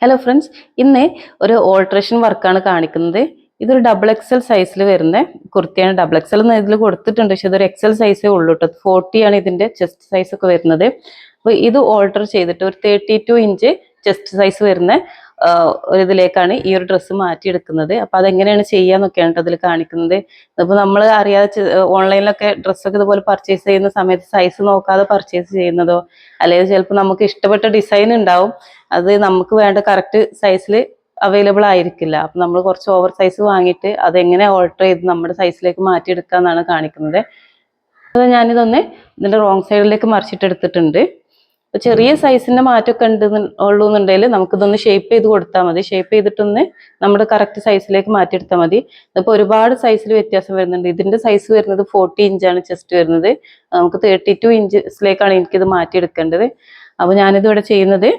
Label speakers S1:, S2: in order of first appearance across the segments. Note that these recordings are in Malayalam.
S1: ഹലോ ഫ്രണ്ട്സ്, ഇന്ന് ഒരു ഓൾട്രേഷൻ വർക്കാണ് കാണിക്കുന്നത്. ഇതൊരു ഡബിൾ എക്സൽ സൈസിൽ വരുന്ന കുർത്തിയാണ്. ഡബിൾ എക്സൽ എന്ന് ഇതിൽ കൊടുത്തിട്ടുണ്ട്, പക്ഷെ ഇതൊരു എക്സൽ സൈസേ ഉള്ളൂ കേട്ടോ. 40 ആണ് ഇതിന്റെ ചെസ്റ്റ് സൈസ് ഒക്കെ വരുന്നത്. അപ്പോൾ ഇത് ഓൾട്ടർ ചെയ്തിട്ട് ഒരു 32 ഇഞ്ച് ചെസ്റ്റ് സൈസ് വരുന്ന ഒരു ഇതിലേക്കാണ് ഈ ഒരു ഡ്രസ്സ് മാറ്റിയെടുക്കുന്നത്. അപ്പോൾ അതെങ്ങനെയാണ് ചെയ്യാന്നൊക്കെയാണ് അതിൽ കാണിക്കുന്നത്. അപ്പോൾ നമ്മൾ അറിയാതെ ഓൺലൈനിലൊക്കെ ഡ്രസ്സൊക്കെ ഇതുപോലെ പർച്ചേസ് ചെയ്യുന്ന സമയത്ത് സൈസ് നോക്കാതെ പർച്ചേസ് ചെയ്യുന്നതോ, അല്ലെങ്കിൽ ചിലപ്പോൾ നമുക്ക് ഇഷ്ടപ്പെട്ട ഡിസൈൻ ഉണ്ടാവും, അത് നമുക്ക് വേണ്ട കറക്റ്റ് സൈസിൽ അവൈലബിൾ ആയിരിക്കില്ല. അപ്പം നമ്മൾ കുറച്ച് ഓവർ സൈസ് വാങ്ങിയിട്ട് അതെങ്ങനെ ഓൾട്ടർ ചെയ്ത് നമ്മുടെ സൈസിലേക്ക് മാറ്റിയെടുക്കുക എന്നാണ് കാണിക്കുന്നത്. അത് ഞാനിതൊന്ന് ഇതിൻ്റെ റോങ് സൈഡിലേക്ക് മറിച്ചിട്ടെടുത്തിട്ടുണ്ട്. അപ്പോൾ ചെറിയ സൈസിൻ്റെ മാറ്റമൊക്കെ ഉള്ളൂന്നുണ്ടെങ്കിൽ നമുക്കിതൊന്ന് ഷേപ്പ് ചെയ്ത് കൊടുത്താൽ മതി. ഷേപ്പ് ചെയ്തിട്ടൊന്ന് നമ്മുടെ കറക്റ്റ് സൈസിലേക്ക് മാറ്റിയെടുത്താൽ മതി. ഇപ്പോൾ ഒരുപാട് സൈസിൽ വ്യത്യാസം വരുന്നുണ്ട്. ഇതിൻ്റെ സൈസ് വരുന്നത് 40 ഇഞ്ചാണ് ചെസ്റ്റ് വരുന്നത്. നമുക്ക് 32 ഇഞ്ചസിലേക്കാണ് എനിക്കിത് മാറ്റിയെടുക്കേണ്ടത്. അപ്പോൾ ഞാനിത് ഇവിടെ ചെയ്യുന്നത്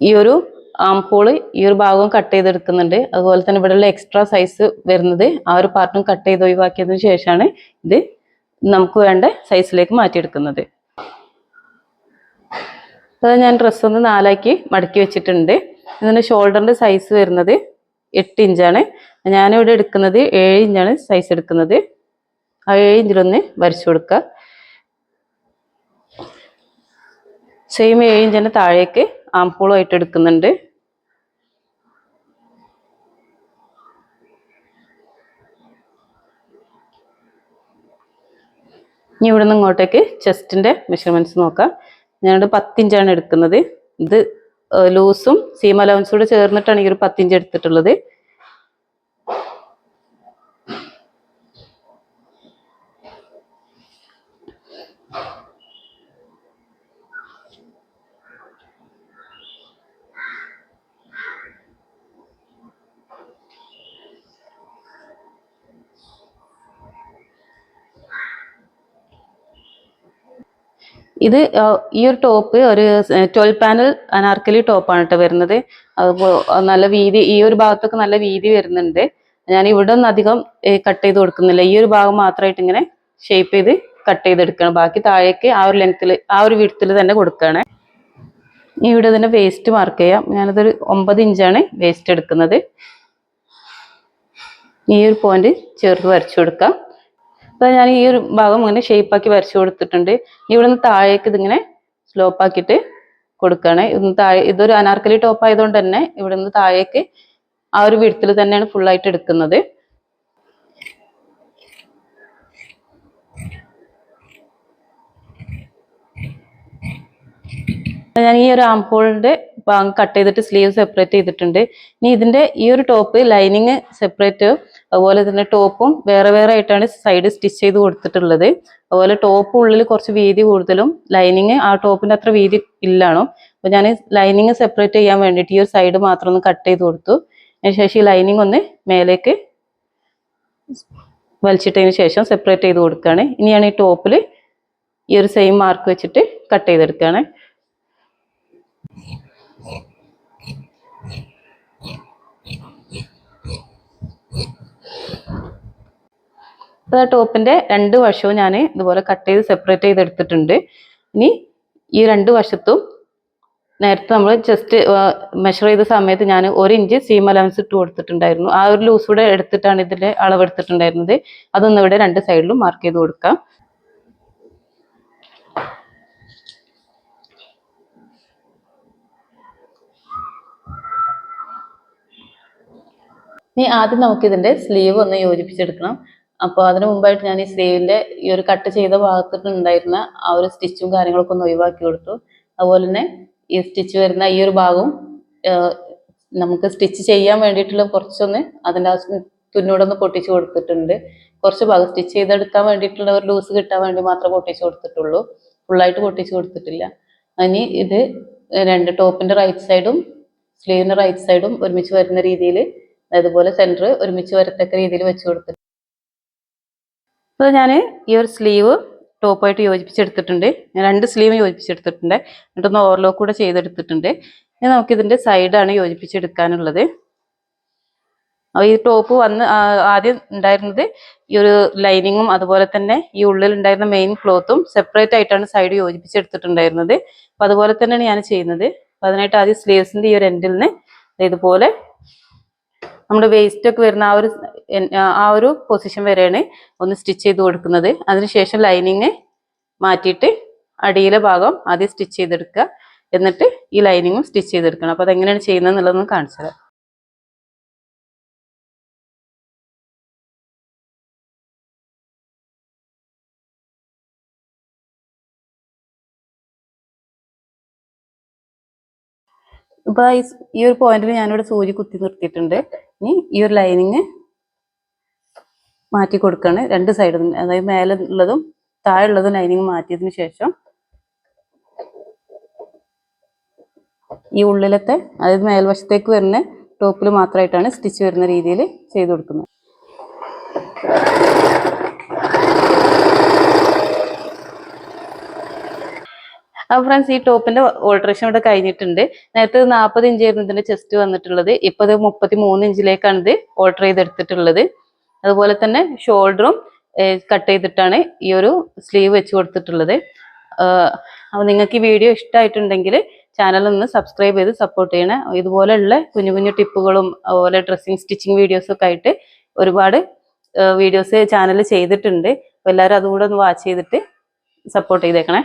S1: ഈ ഒരു ആം ഹോള് ഈ ഒരു ഭാഗവും കട്ട് ചെയ്തെടുക്കുന്നുണ്ട്. അതുപോലെ തന്നെ ഇവിടെയുള്ള എക്സ്ട്രാ സൈസ് വരുന്നത് ആ ഒരു പാർട്ടും കട്ട് ചെയ്ത് ഒഴിവാക്കിയതിനു ശേഷമാണ് ഇത് നമുക്ക് വേണ്ട സൈസിലേക്ക് മാറ്റിയെടുക്കുന്നത്. അത് ഞാൻ ഡ്രസ്സ് ഒന്ന് 4 ആക്കി മടക്കി വെച്ചിട്ടുണ്ട്. ഇതിൻ്റെ ഷോൾഡറിൻ്റെ സൈസ് വരുന്നത് 8 ഇഞ്ചാണ്. ഞാനിവിടെ എടുക്കുന്നത് 7 ഇഞ്ചാണ് സൈസ് എടുക്കുന്നത്. ആ 7 ഇഞ്ചിലൊന്ന് വരച്ചു കൊടുക്കുക. സെയിം 7 ഇഞ്ചിന് താഴേക്ക് ആം ഹോളുമായിട്ട് എടുക്കുന്നുണ്ട്. ഇനി ഇവിടെ നിന്ന് ഇങ്ങോട്ടേക്ക് ചെസ്റ്റിൻ്റെ മെഷർമെൻറ്റ്സ് നോക്കാം. ഞാനിവിടെ 10 ഇഞ്ചാണ് എടുക്കുന്നത്. ഇത് ലൂസും സീം അലവൻസും കൂടെ ചേർന്നിട്ടാണ് ഈ ഒരു 10 ഇഞ്ച് എടുത്തിട്ടുള്ളത്. ഇത് ഈ ഒരു ടോപ്പ് ഒരു 12 പാനൽ അനാർക്കലി ടോപ്പാണ് കേട്ടോ വരുന്നത്. അതുപോലെ നല്ല വീതി, ഈ ഒരു ഭാഗത്തൊക്കെ നല്ല വീതി വരുന്നുണ്ട്. ഞാൻ ഇവിടെ ഒന്നും അധികം കട്ട് ചെയ്ത് കൊടുക്കുന്നില്ല. ഈ ഒരു ഭാഗം മാത്രമായിട്ട് ഇങ്ങനെ ഷേപ്പ് ചെയ്ത് കട്ട് ചെയ്തെടുക്കണം. ബാക്കി താഴേക്ക് ആ ഒരു ലെങ്ത്തിൽ ആ ഒരു വിഡ്ത്തിൽ തന്നെ കൊടുക്കുകയാണ്. ഇനി ഇവിടെ ഇതിൻ്റെ വേസ്റ്റ് മാർക്ക് ചെയ്യാം. ഞാനതൊരു 9 ഇഞ്ചാണ് വേസ്റ്റ് എടുക്കുന്നത്. ഈ ഒരു പോയിന്റ് ചേർത്ത് വരച്ചു കൊടുക്കാം. അപ്പോൾ ഞാൻ ഈ ഒരു ഭാഗം ഇങ്ങനെ ഷേപ്പാക്കി വരച്ചു കൊടുത്തിട്ടുണ്ട്. ഇവിടെ നിന്ന് താഴേക്ക് ഇതിങ്ങനെ സ്ലോപ്പാക്കിയിട്ട് കൊടുക്കുകയാണ്. ഇതൊരു അനാർക്കലി ടോപ്പ് ആയതുകൊണ്ട് തന്നെ ഇവിടെ നിന്ന് താഴേക്ക് ആ ഒരു വിഡ്ത്തിൽ തന്നെയാണ് ഫുള്ളായിട്ട് എടുക്കുന്നത്. ഞാൻ ഈ ഒരു ആം ഹോളിന്റെ ഭാഗം കട്ട് ചെയ്തിട്ട് സ്ലീവ് സെപ്പറേറ്റ് ചെയ്തിട്ടുണ്ട്. ഇനി ഇതിന്റെ ഈ ഒരു ടോപ്പ് ലൈനിങ് സെപ്പറേറ്റ്, അതുപോലെ തന്നെ ടോപ്പും വേറെ വേറെ ആയിട്ടാണ് സൈഡ് സ്റ്റിച്ച് ചെയ്ത് കൊടുത്തിട്ടുള്ളത്. അതുപോലെ ടോപ്പ് ഉള്ളിൽ കുറച്ച് വീതി കൂടുതലും ലൈനിങ് ആ ടോപ്പിന്റെ അത്ര വീതി ഇല്ലാണോ. അപ്പൊ ഞാൻ ലൈനിങ് സെപ്പറേറ്റ് ചെയ്യാൻ വേണ്ടിയിട്ട് ഈ ഒരു സൈഡ് മാത്രം ഒന്ന് കട്ട് ചെയ്ത് കൊടുത്തു. അതിനുശേഷം ഈ ലൈനിങ് ഒന്ന് മേലേക്ക് വലിച്ചിട്ടതിന് ശേഷം സെപ്പറേറ്റ് ചെയ്ത് കൊടുക്കുകയാണ്. ഇനിയാണ് ഈ ടോപ്പിൽ ഈ ഒരു സെയിം മാർക്ക് വെച്ചിട്ട് കട്ട് ചെയ്തെടുക്കുകയാണ്. ടോപ്പിന്റെ 2 വശവും ഞാൻ ഇതുപോലെ കട്ട് ചെയ്ത് സെപ്പറേറ്റ് ചെയ്ത് എടുത്തിട്ടുണ്ട്. ഇനി ഈ 2 വശത്തും നേരത്തെ നമ്മൾ ജസ്റ്റ് മെഷർ ചെയ്ത സമയത്ത് ഞാൻ 1 ഇഞ്ച് സീം അലവൻസ് ഇട്ട് കൊടുത്തിട്ടുണ്ടായിരുന്നു. ആ ഒരു ലൂസ് കൂടെ എടുത്തിട്ടാണ് ഇതിന്റെ അളവ് എടുത്തിട്ടുണ്ടായിരുന്നത്. അതൊന്നും ഇവിടെ 2 സൈഡിലും മാർക്ക് ചെയ്ത് കൊടുക്കാം. ഇനി ആദ്യം നമുക്കിതിന്റെ സ്ലീവ് ഒന്ന് യോജിപ്പിച്ചെടുക്കണം. അപ്പോൾ അതിന് മുമ്പായിട്ട് ഞാൻ ഈ സ്ലീവിന്റെ ഈ ഒരു കട്ട് ചെയ്ത ഭാഗത്ത് ഉണ്ടായിരുന്ന ആ ഒരു സ്റ്റിച്ചും കാര്യങ്ങളൊക്കെ ഒന്ന് ഒഴിവാക്കി കൊടുത്തു. അതുപോലെ തന്നെ ഈ സ്റ്റിച്ച് വരുന്ന ഈ ഒരു ഭാഗവും നമുക്ക് സ്റ്റിച്ച് ചെയ്യാൻ വേണ്ടിയിട്ടുള്ള കുറച്ചൊന്ന് അതിൻ്റെ ആ തുന്നോടൊന്ന് പൊട്ടിച്ചു കൊടുത്തിട്ടുണ്ട്. കുറച്ച് ഭാഗം സ്റ്റിച്ച് ചെയ്തെടുക്കാൻ വേണ്ടിയിട്ടുള്ള ഒരു ലൂസ് കിട്ടാൻ വേണ്ടി മാത്രമേ പൊട്ടിച്ചു കൊടുത്തിട്ടുള്ളൂ. ഫുള്ളായിട്ട് പൊട്ടിച്ചു കൊടുത്തിട്ടില്ല. ഇനി ഇത് 2 ടോപ്പിന്റെ റൈറ്റ് സൈഡും സ്ലീവിന്റെ റൈറ്റ് സൈഡും ഒരുമിച്ച് വരുന്ന രീതിയിൽ, അതുപോലെ സെന്റർ ഒരുമിച്ച് വരത്തക്ക രീതിയിൽ വെച്ച് കൊടുത്തിട്ടുണ്ട്. അപ്പോൾ ഞാൻ ഈ ഒരു സ്ലീവ് ടോപ്പായിട്ട് യോജിപ്പിച്ചെടുത്തിട്ടുണ്ട്. ഞാൻ 2 സ്ലീവ് യോജിപ്പിച്ചെടുത്തിട്ടുണ്ട്. എന്നിട്ടൊന്ന് ഓവർലോക്ക് കൂടെ ചെയ്തെടുത്തിട്ടുണ്ട്. ഇനി നമുക്കിതിൻ്റെ സൈഡാണ് യോജിപ്പിച്ചെടുക്കാനുള്ളത്. അപ്പോൾ ഈ ടോപ്പ് ആദ്യം ഉണ്ടായിരുന്നത് ഈ ഒരു ലൈനിങ്ങും അതുപോലെ തന്നെ ഈ ഉള്ളിൽ ഉണ്ടായിരുന്ന മെയിൻ ക്ലോത്തും സെപ്പറേറ്റ് ആയിട്ടാണ് സൈഡ് യോജിപ്പിച്ചെടുത്തിട്ടുണ്ടായിരുന്നത്. അപ്പോൾ അതുപോലെ തന്നെയാണ് ഞാൻ ചെയ്യുന്നത്. അപ്പൊ അതിനായിട്ട് ആദ്യം സ്ലീവ്സിന്റെ ഈ ഒരു എൻഡിൽ നിന്ന് ഇതുപോലെ നമ്മുടെ വേസ്റ്റ് ഒക്കെ വരുന്ന ആ ഒരു പൊസിഷൻ വരെയാണ് ഒന്ന് സ്റ്റിച്ച് ചെയ്ത് കൊടുക്കുന്നത്. അതിനുശേഷം ലൈനിങ് മാറ്റിയിട്ട് അടിയിലെ ഭാഗം ആദ്യം സ്റ്റിച്ച് ചെയ്തെടുക്കുക, എന്നിട്ട് ഈ ലൈനിങ്ങും സ്റ്റിച്ച് ചെയ്തെടുക്കണം. അപ്പൊ അതെങ്ങനെയാണ് ചെയ്യുന്നത് എന്നുള്ളതൊന്ന് കാണിച്ചു തരാം. ഇപ്പൊ ഈ ഒരു പോയിന്റിൽ ഞാനിവിടെ സൂചി കുത്തി നിർത്തിയിട്ടുണ്ട്. ഇനി ഈ ഒരു ലൈനിങ് മാറ്റി കൊടുക്കുകയാണ് രണ്ട് സൈഡിൽ, അതായത് മേലെ ഉള്ളതും താഴെ ഉള്ളതും ലൈനിങ് മാറ്റിയതിനു ശേഷം ഈ ഉള്ളിലത്തെ, അതായത് മേൽവശത്തേക്ക് വരുന്ന ടോപ്പിൽ മാത്രമായിട്ടാണ് സ്റ്റിച്ച് വരുന്ന രീതിയിൽ ചെയ്ത് കൊടുക്കുന്നത്. അപ്പോൾ ഫ്രണ്ട്സ്, ഈ ടോപ്പിന്റെ ഓൾട്രേഷൻ ഇവിടെ കഴിഞ്ഞിട്ടുണ്ട്. നേരത്തെ 40 ഇഞ്ച് ആയിരുന്നു ഇതിന്റെ ചെസ്റ്റ് വന്നിട്ടുള്ളത്. ഇപ്പൊ ഇത് 33 ഇഞ്ചിലേക്കാണ് ഇത് ഓൾട്ടർ ചെയ്തെടുത്തിട്ടുള്ളത്. അതുപോലെ തന്നെ ഷോൾഡറും കട്ട് ചെയ്തിട്ടാണ് ഈ ഒരു സ്ലീവ് വെച്ച് കൊടുത്തിട്ടുള്ളത്. അപ്പോൾ നിങ്ങൾക്ക് ഈ വീഡിയോ ഇഷ്ടമായിട്ടുണ്ടെങ്കിൽ ചാനൽ ഒന്ന് സബ്സ്ക്രൈബ് ചെയ്ത് സപ്പോർട്ട് ചെയ്യണേ. ഇതുപോലെയുള്ള കുഞ്ഞു കുഞ്ഞു ടിപ്പുകളും അതുപോലെ ഡ്രസ്സിങ് സ്റ്റിച്ചിങ് വീഡിയോസൊക്കെ ആയിട്ട് ഒരുപാട് വീഡിയോസ് ചാനൽ ചെയ്തിട്ടുണ്ട്. അപ്പോൾ എല്ലാവരും അതുകൂടെ ഒന്ന് വാച്ച് ചെയ്തിട്ട് സപ്പോർട്ട് ചെയ്തേക്കണേ.